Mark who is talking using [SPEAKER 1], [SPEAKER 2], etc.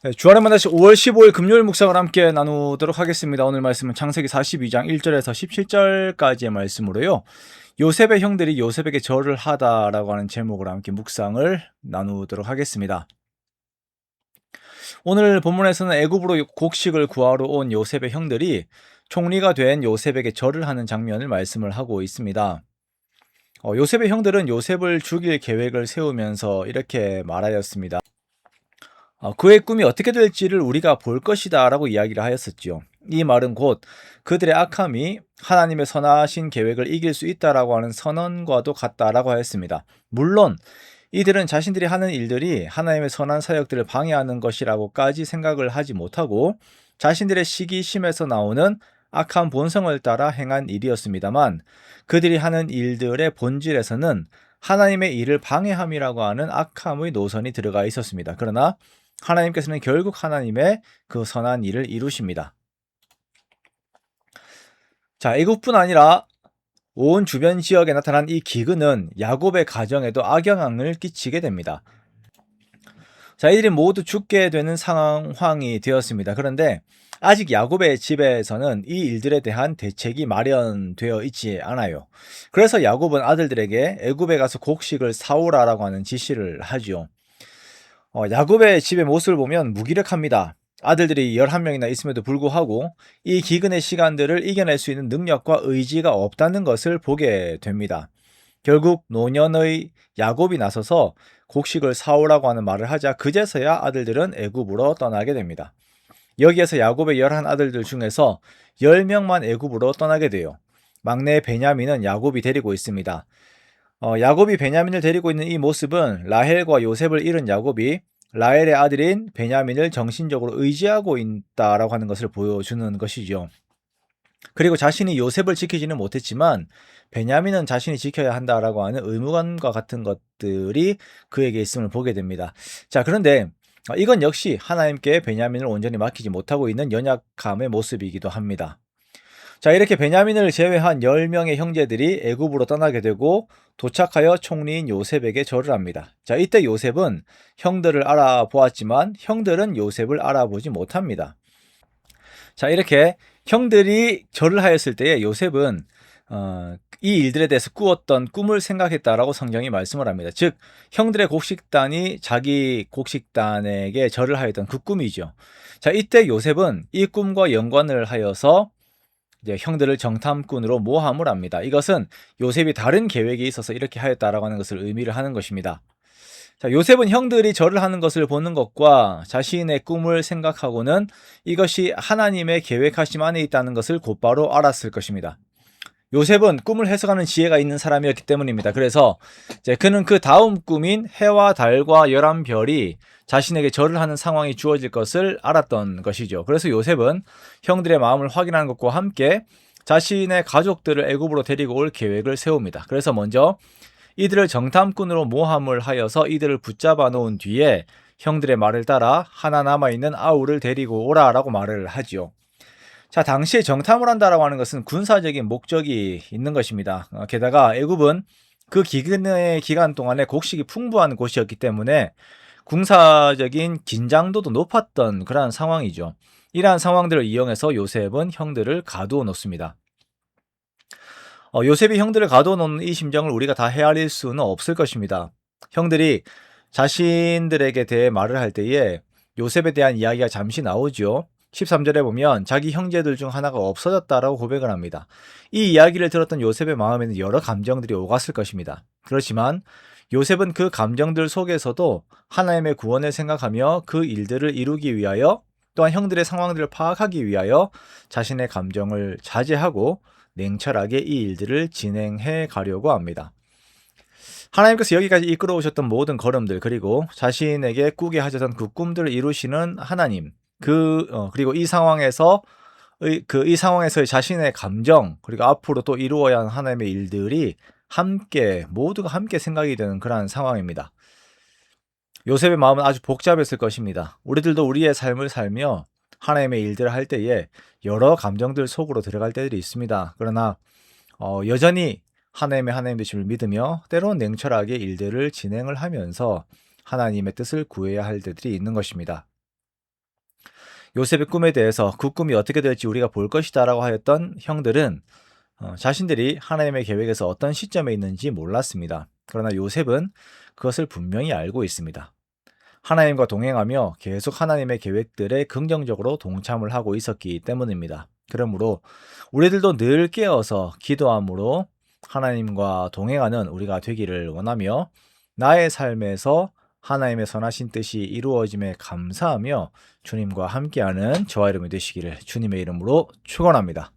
[SPEAKER 1] 네, 주안의 만나시 5월 15일 금요일 묵상을 함께 나누도록 하겠습니다. 오늘 말씀은 창세기 42장 1절에서 17절까지의 말씀으로요. 요셉의 형들이 요셉에게 절을 하다라고 하는 제목으로 함께 묵상을 나누도록 하겠습니다. 오늘 본문에서는 애굽으로 곡식을 구하러 온 요셉의 형들이 총리가 된 요셉에게 절을 하는 장면을 말씀을 하고 있습니다. 요셉의 형들은 요셉을 죽일 계획을 세우면서 이렇게 말하였습니다. 그의 꿈이 어떻게 될지를 우리가 볼 것이다 라고 이야기를 하였었지요. 이 말은 곧 그들의 악함이 하나님의 선하신 계획을 이길 수 있다라고 하는 선언과도 같다라고 하였습니다. 물론 이들은 자신들이 하는 일들이 하나님의 선한 사역들을 방해하는 것이라고까지 생각을 하지 못하고 자신들의 시기심에서 나오는 악한 본성을 따라 행한 일이었습니다만, 그들이 하는 일들의 본질에서는 하나님의 일을 방해함이라고 하는 악함의 노선이 들어가 있었습니다. 그러나 하나님께서는 결국 하나님의 그 선한 일을 이루십니다. 자, 애국뿐 아니라 온 주변 지역에 나타난 이 기근은 야곱의 가정에도 악영향을 끼치게 됩니다. 자, 이들이 모두 죽게 되는 상황이 되었습니다. 그런데 아직 야곱의 집에서는 이 일들에 대한 대책이 마련되어 있지 않아요. 그래서 야곱은 아들들에게 애굽에 가서 곡식을 사오라라고 하는 지시를 하죠. 야곱의 집의 모습을 보면 무기력합니다. 아들들이 11명이나 있음에도 불구하고 이 기근의 시간들을 이겨낼 수 있는 능력과 의지가 없다는 것을 보게 됩니다. 결국 노년의 야곱이 나서서 곡식을 사오라고 하는 말을 하자 그제서야 아들들은 애굽으로 떠나게 됩니다. 여기에서 야곱의 11 아들들 중에서 10명만 애굽으로 떠나게 돼요. 막내 베냐민은 야곱이 데리고 있습니다. 야곱이 베냐민을 데리고 있는 이 모습은 라헬과 요셉을 잃은 야곱이 라헬의 아들인 베냐민을 정신적으로 의지하고 있다라고 하는 것을 보여주는 것이죠. 그리고 자신이 요셉을 지키지는 못했지만 베냐민은 자신이 지켜야 한다라고 하는 의무감과 같은 것들이 그에게 있음을 보게 됩니다. 자, 그런데 이건 역시 하나님께 베냐민을 온전히 맡기지 못하고 있는 연약함의 모습이기도 합니다. 자, 이렇게 베냐민을 제외한 10명의 형제들이 애굽으로 떠나게 되고 도착하여 총리인 요셉에게 절을 합니다. 자, 이때 요셉은 형들을 알아보았지만 형들은 요셉을 알아보지 못합니다. 자, 이렇게 형들이 절을 하였을 때에 요셉은 이 일들에 대해서 꾸었던 꿈을 생각했다라고 성경이 말씀을 합니다. 즉, 형들의 곡식단이 자기 곡식단에게 절을 하였던 그 꿈이죠. 자, 이때 요셉은 이 꿈과 연관을 하여서 이제 형들을 정탐꾼으로 모함을 합니다. 이것은 요셉이 다른 계획이 있어서 이렇게 하였다라고 하는 것을 의미를 하는 것입니다. 자, 요셉은 형들이 절을 하는 것을 보는 것과 자신의 꿈을 생각하고는 이것이 하나님의 계획하심 안에 있다는 것을 곧바로 알았을 것입니다. 요셉은 꿈을 해석하는 지혜가 있는 사람이었기 때문입니다. 그래서 이제 그는 그 다음 꿈인 해와 달과 11별이 자신에게 절을 하는 상황이 주어질 것을 알았던 것이죠. 그래서 요셉은 형들의 마음을 확인하는 것과 함께 자신의 가족들을 애굽으로 데리고 올 계획을 세웁니다. 그래서 먼저 이들을 정탐꾼으로 모함을 하여서 이들을 붙잡아 놓은 뒤에 형들의 말을 따라 하나 남아있는 아우를 데리고 오라라고 말을 하지요. 자, 당시에 정탐을 한다라고 하는 것은 군사적인 목적이 있는 것입니다. 게다가 애굽은 그 기근의 기간 동안에 곡식이 풍부한 곳이었기 때문에 군사적인 긴장도도 높았던 그러한 상황이죠. 이러한 상황들을 이용해서 요셉은 형들을 가두어 놓습니다. 요셉이 형들을 가두어 놓는 이 심정을 우리가 다 헤아릴 수는 없을 것입니다. 형들이 자신들에게 대해 말을 할 때에 요셉에 대한 이야기가 잠시 나오죠. 13절에 보면 자기 형제들 중 하나가 없어졌다라고 고백을 합니다. 이 이야기를 들었던 요셉의 마음에는 여러 감정들이 오갔을 것입니다. 그렇지만 요셉은 그 감정들 속에서도 하나님의 구원을 생각하며 그 일들을 이루기 위하여 또한 형들의 상황들을 파악하기 위하여 자신의 감정을 자제하고 냉철하게 이 일들을 진행해 가려고 합니다. 하나님께서 여기까지 이끌어 오셨던 모든 걸음들, 그리고 자신에게 꾸게 하셨던 그 꿈들을 이루시는 하나님, 그리고 이 상황에서의 자신의 감정, 그리고 앞으로 또 이루어야 하는 하나님의 일들이 모두가 함께 생각이 되는 그러한 상황입니다. 요셉의 마음은 아주 복잡했을 것입니다. 우리들도 우리의 삶을 살며 하나님의 일들을 할 때에 여러 감정들 속으로 들어갈 때들이 있습니다. 그러나 여전히 하나님의 되심을 믿으며 때론 냉철하게 일들을 진행을 하면서 하나님의 뜻을 구해야 할 때들이 있는 것입니다. 요셉의 꿈에 대해서 그 꿈이 어떻게 될지 우리가 볼 것이다 라고 하였던 형들은 자신들이 하나님의 계획에서 어떤 시점에 있는지 몰랐습니다. 그러나 요셉은 그것을 분명히 알고 있습니다. 하나님과 동행하며 계속 하나님의 계획들에 긍정적으로 동참을 하고 있었기 때문입니다. 그러므로 우리들도 늘 깨어서 기도함으로 하나님과 동행하는 우리가 되기를 원하며 나의 삶에서 하나님의 선하신 뜻이 이루어짐에 감사하며 주님과 함께하는 저와 여러분이 되시기를 주님의 이름으로 축원합니다.